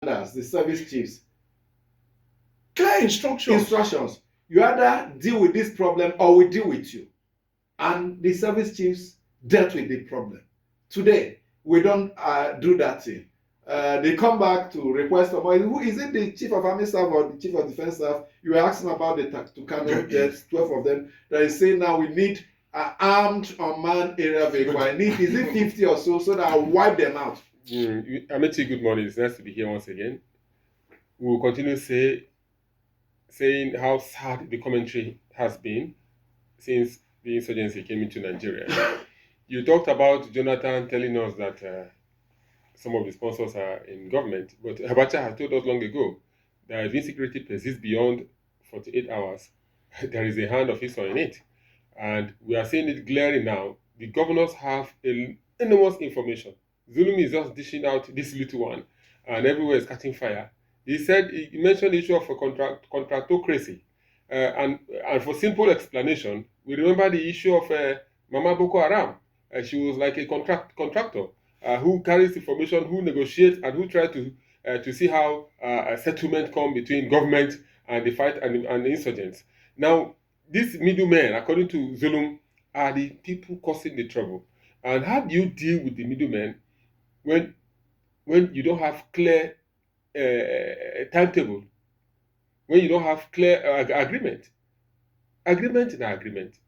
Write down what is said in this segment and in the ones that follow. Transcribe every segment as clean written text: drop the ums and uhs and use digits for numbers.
the service chiefs, clear instructions. You either deal with this problem or we deal with you. And the service chiefs dealt with the problem. Today, we don't do that thing. They come back to request about who is it, the chief of army staff or the chief of defense staff? You were asking about the Tucano jets, 12 of them. That is saying now we need an armed unmanned area vehicle. I need, is it 50 or so that I'll wipe them out? Ameti, good morning. It's nice to be here once again. We will continue saying how sad the commentary has been since the insurgency came into Nigeria. You talked about Jonathan telling us that some of the sponsors are in government, but Abacha has told us long ago that if insecurity persists beyond 48 hours, there is a hand of Esau in it. And we are seeing it glaring now. The governors have enormous information. Zulum is just dishing out this little one, and everywhere is catching fire. He mentioned the issue of contractocracy. And for simple explanation, we remember the issue of Mama Boko Haram. She was like a contractor who carries information, who negotiates, and who tries to see how a settlement comes between government and the fight and the insurgents. Now, these middlemen, according to Zulum, are the people causing the trouble. And how do you deal with the middlemen when you don't have clear timetable, when you don't have clear agreement? Agreement is an agreement.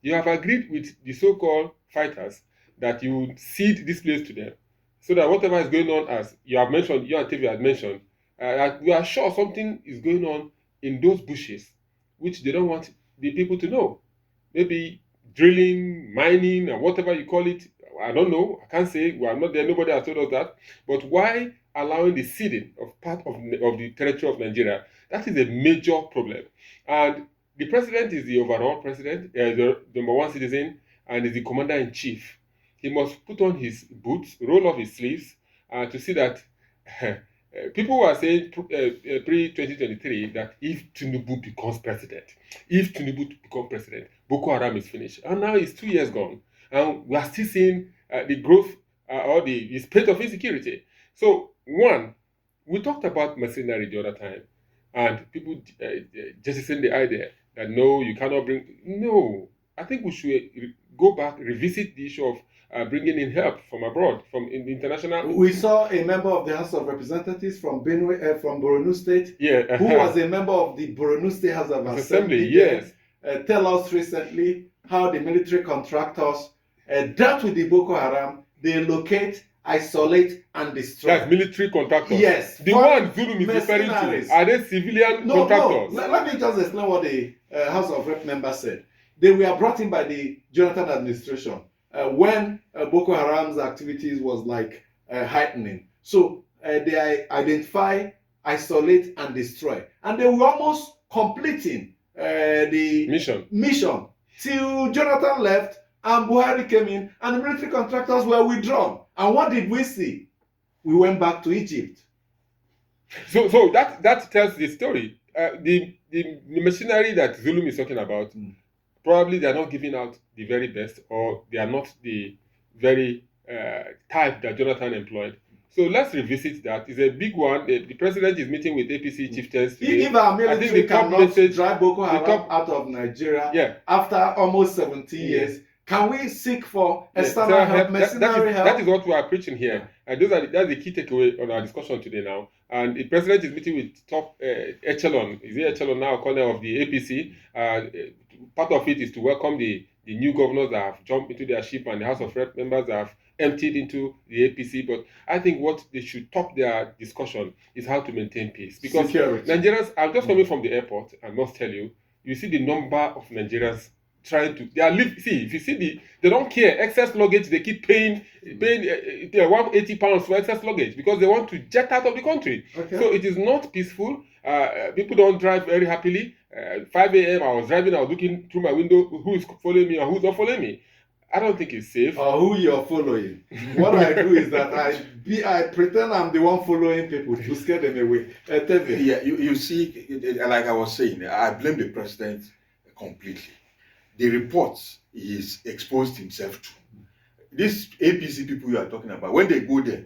You have agreed with the so-called fighters that you would cede this place to them, so that whatever is going on, as you have mentioned, you and TV had mentioned, we are sure something is going on in those bushes, which they don't want the people to know. Maybe drilling, mining, or whatever you call it. I don't know. I can't say. We are not there. Nobody has told us that. But why allowing the ceding of part of the territory of Nigeria? That is a major problem. And the president is the overall president, the number one citizen, and is the commander-in-chief. He must put on his boots, roll off his sleeves, to see that people were saying pre-2023 that if Tinubu becomes president, Boko Haram is finished. And now it's 2 years gone, and we are still seeing the growth or the state of insecurity. So, one, we talked about mercenary the other time, and people jettisoning the idea that no, you cannot bring. No, I think we should go back, revisit the issue of bringing in help from abroad, from international. We saw a member of the House of Representatives from Benue, from Borno State, who was a member of the Borno State House of Assembly. Yes. Tell us recently how the military contractors dealt with the Boko Haram. They locate, isolate, and destroy. That's military contractors. Yes. The one Zulum is referring to, are they civilian contractors? No. Let me just explain what the House of Rep member said. They were brought in by the Jonathan administration when Boko Haram's activities was like heightening. So they identify, isolate, and destroy. And they were almost completing the mission till Jonathan left and Buhari came in and the military contractors were withdrawn. And what did we see? We went back to Egypt. So that tells the story. The machinery that Zulum is talking about, probably they are not giving out the very best, or they are not the very type that Jonathan employed. So let's revisit that. It's a big one. The president is meeting with APC chieftains today. If our military cannot drive Boko Haram out of Nigeria after almost 17 years, can we seek for external help, mercenary help? That is what we are preaching here. And that's the key takeaway on our discussion today now. And the president is meeting with top echelon. Is it echelon now, colonel of the APC? Part of it is to welcome the new governors that have jumped into their ship, and the House of Rep members that have emptied into the APC. But I think what they should top their discussion is how to maintain peace. Because security. Nigerians, I'm just coming from the airport, I must tell you, you see the number of Nigerians trying to, if you see they don't care, excess luggage, they keep paying £180 for excess luggage because they want to jet out of the country. Okay. So it is not peaceful. People don't drive very happily. 5 a.m. I was driving, I was looking through my window, who is following me or who's not following me. I don't think it's safe. Or who you're following. What I do is that I pretend I'm the one following people to scare them away. Yeah, you see, like I was saying, I blame the president completely. The reports he's exposed himself to. These APC people you are talking about, when they go there,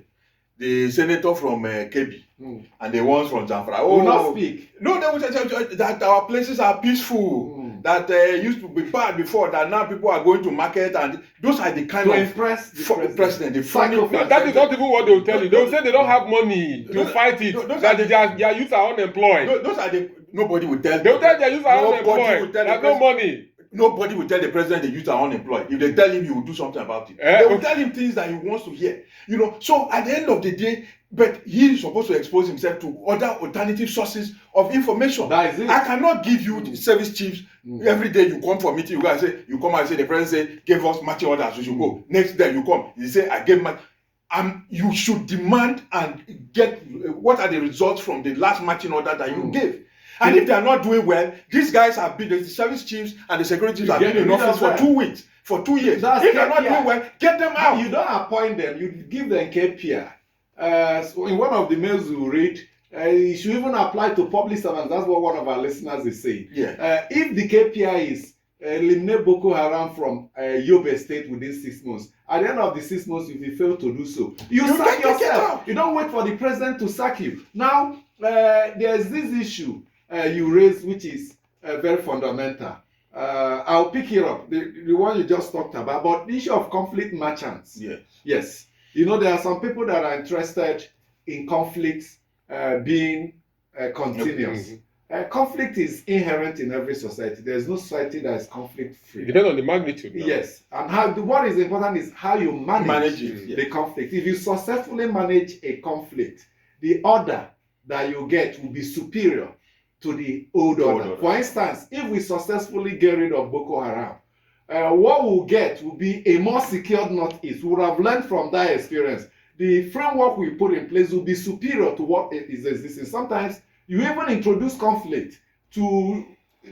the senator from Kebbi Mm. and the ones from Zamfara. Will not speak. No, they will tell that our places are peaceful. That used to be bad before, that now people are going to market, and those are the kind To of impress the president. The funny, Sacrifice. That is not even what they will tell you. They will say they don't have money to fight it. That their youth are unemployed. Those are the nobody will tell. They will tell their youth are Nobody will unemployed. tell They the have no money. Nobody will tell the president the youth are unemployed. If they tell him, he will do something about it. They will tell him things that he wants to hear. You know. So at the end of the day, but he is supposed to expose himself to other alternative sources of information. That is it. I cannot give you the service chiefs every day. You come for meeting, you come and say the president say gave us marching orders, we should go. Next day you come, you say I gave my. You should demand and get what are the results from the last marching order that you gave. And if they are not doing well, these guys have been, the service chiefs and the security chiefs have been in office for 2 weeks, for 2 years. If they are not doing well, get them out. You don't appoint them, you give them KPI. So in one of the mails we read, you should even apply to public servants. That's what one of our listeners is saying. Yeah. If the KPI is eliminate Boko Haram from Yobe State within 6 months, at the end of the 6 months, if you fail to do so, you sack yourself. You don't wait for the president to sack you. Now, there's this issue you raised, which is very fundamental. I'll pick it up, the one you just talked about, but the issue of conflict merchants. Yes. Yes. You know, there are some people that are interested in conflicts being continuous. Conflict is inherent in every society. There's no society that is conflict free. It depends on the magnitude. Now. Yes. And what is important is how you manage it, the conflict. If you successfully manage a conflict, the order that you get will be superior to the old order. For instance, if we successfully get rid of Boko Haram, what we'll get will be a more secured Northeast. We would have learned from that experience. The framework we put in place will be superior to what is existing. Sometimes you even introduce conflict to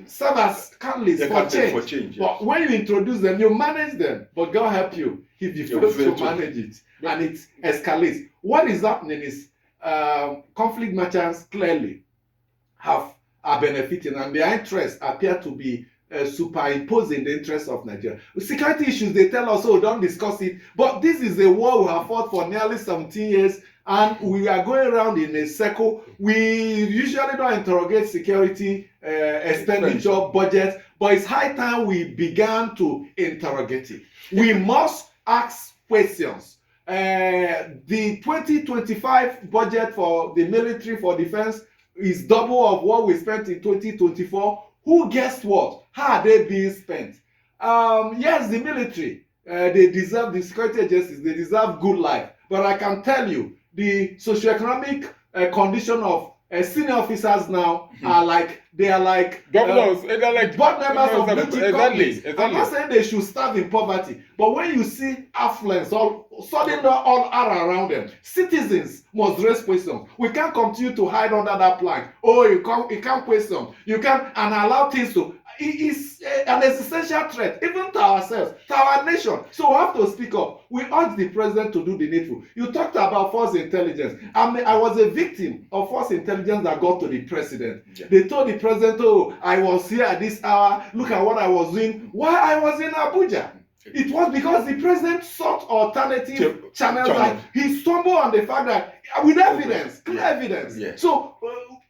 serve as catalyst for change. But when you introduce them, you manage them. But God help you if you fail to manage it and it escalates. What is happening is conflict merchants clearly are benefiting, and their interests appear to be superimposing the interests of Nigeria. Security issues, they tell us, oh, don't discuss it. But this is a war we have fought for nearly 17 years, and we are going around in a circle. We usually don't interrogate security expenditure budget, but it's high time we began to interrogate it. We must ask questions. The 2025 budget for the military, for defense, is double of what we spent in 2024. Who guessed what? How are they being spent? Yes, the military, they deserve, the security agencies, they deserve good life. But I can tell you, the socioeconomic condition of senior officers now are like governors, they're like board members of military companies. Exactly. I'm not saying they should starve in poverty, but when you see affluence suddenly all around them, citizens must raise questions. We can't continue to hide under that plank. Oh, you can't question. You can't and allow things to. It is an existential threat, even to ourselves, to our nation. So we have to speak up. We urge the president to do the needful. You talked about false intelligence. I was a victim of false intelligence that got to the president. Yeah. They told the president, oh, I was here at this hour. Look at what I was doing while I was in Abuja. It was because the president sought alternative channels. Like he stumbled on the fact that with evidence, clear evidence. Yeah. So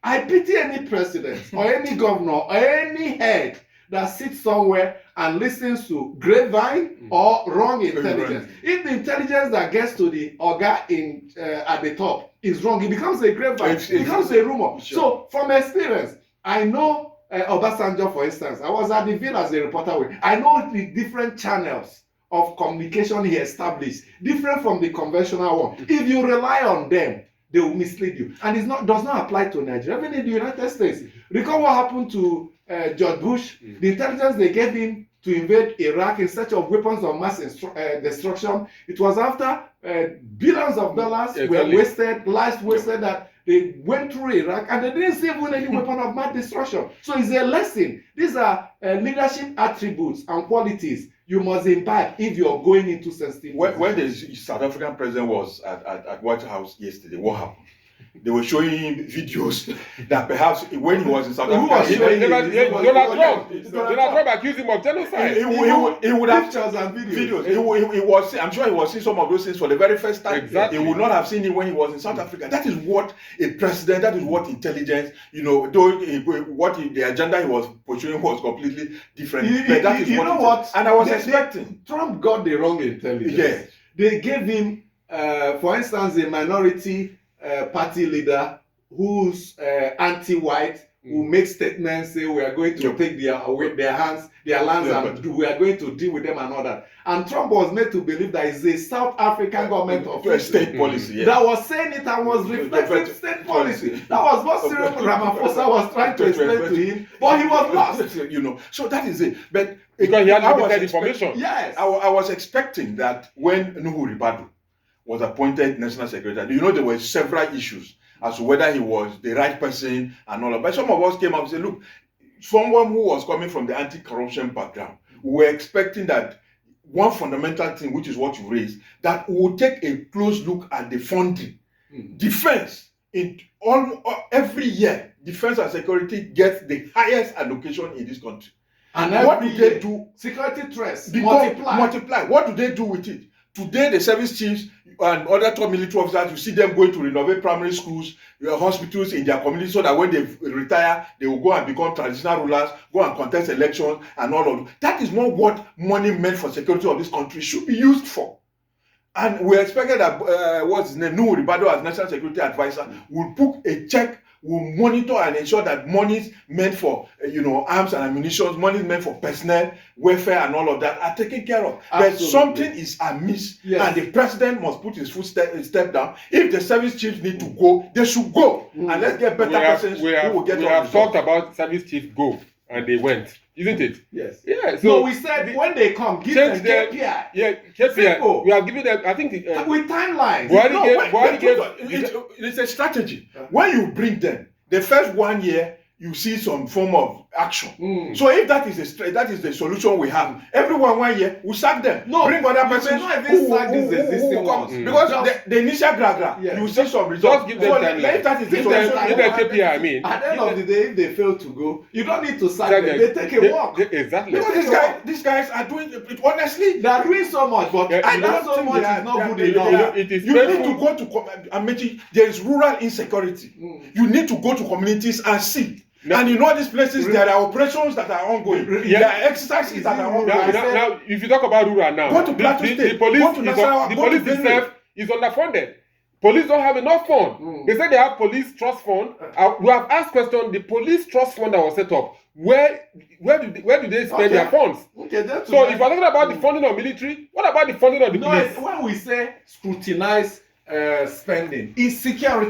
I pity any president or any governor or any head that sits somewhere and listens to grapevine or wrong intelligence. If the intelligence that gets to the organ at the top is wrong, it becomes a grapevine. It becomes a rumor. Sure. So from experience, I know Obasanjo, for instance, I was at the Ville as a reporter. I know the different channels of communication he established, different from the conventional one. If you rely on them, they will mislead you. And does not apply to Nigeria. Even in the United States. Recall what happened to George Bush, the intelligence they gave him to invade Iraq in search of weapons of mass destruction. It was after billions of dollars were wasted, lives wasted, that they went through Iraq and they didn't save any weapon of mass destruction. So it's a lesson. These are leadership attributes and qualities you must imbibe if you're going into sensitive. When the South African president was at White House yesterday, what happened? They were showing him videos that perhaps when he was in South Who was Africa, showing Donald Trump accused him of genocide. he would have pictures and videos. I'm sure he was seeing some of those things for the very first time. Exactly. He would not have seen it when he was in South Africa. That is what a president, that is what intelligence, though the agenda he was pursuing was completely different. But that is you know what? And I was expecting. Trump got the wrong intelligence. Yes. They gave him, for instance, a minority party leader who's anti-white, who makes statements, say we are going to take their lands, and we are going to deal with them and all that. And Trump was made to believe that it's a South African government official State policy, that was saying it and was reflecting state policy. That was what Cyril Ramaphosa was trying to explain to him, but he was lost. So that is it. But because he had limited information. Yes. I was expecting that when Nuhu Ribadu was appointed National Secretary, there were several issues as to whether he was the right person and all of that. But some of us came up and said, look, someone who was coming from the anti-corruption background, we were expecting that one fundamental thing, which is what you raised, that we would take a close look at the funding. Defense, every year, defense and security gets the highest allocation in this country. And what do they do? Security threats multiply. What do they do with it? Today, the service chiefs and other top military officers, you see them going to renovate primary schools, hospitals in their community, so that when they retire, they will go and become traditional rulers, go and contest elections and all of that. That is not what money meant for security of this country should be used for. And we expected that, what's his name, Nuhu Ribadu as National Security Advisor, will put a check, will monitor and ensure that monies meant for, arms and ammunition, monies meant for personnel, welfare and all of that are taken care of. But something is amiss, and the president must put his step down. If the service chiefs need to go, they should go. And let's get better persons who will get on. We have talked about service chiefs go, and they went. Isn't it? Yes. Yeah. So no, we said when they come, give them KPI. Yeah, KPI. We are giving them. I think with timelines. It's a strategy. When you bring them, the first 1 year, you see some form of action. So if that is the solution we have, everyone 1 year we sack them. No, bring other persons who come because the initial gragra, you see some results. Just give them time. If that is the solution, give them KPI. I mean, at the end of the day, if they fail to go, you don't need to sack them. They take a walk. Exactly. Because these guys are doing it honestly. They are doing so much, but that so much is not good enough. It is you need to go to Amechi. There is rural insecurity. You need to go to communities and see. No. And in all these places, there are operations that are ongoing. There are exercises that are ongoing. Now, if you talk about rural now, go to Plateau State, go to Nasarawa, the police itself is underfunded. Police don't have enough fund. They say they have police trust fund. We have asked questions. The police trust fund that was set up, where do they spend their funds? Okay, so if we're talking about the funding of military, what about the funding of the police? When we say scrutinize spending, is security.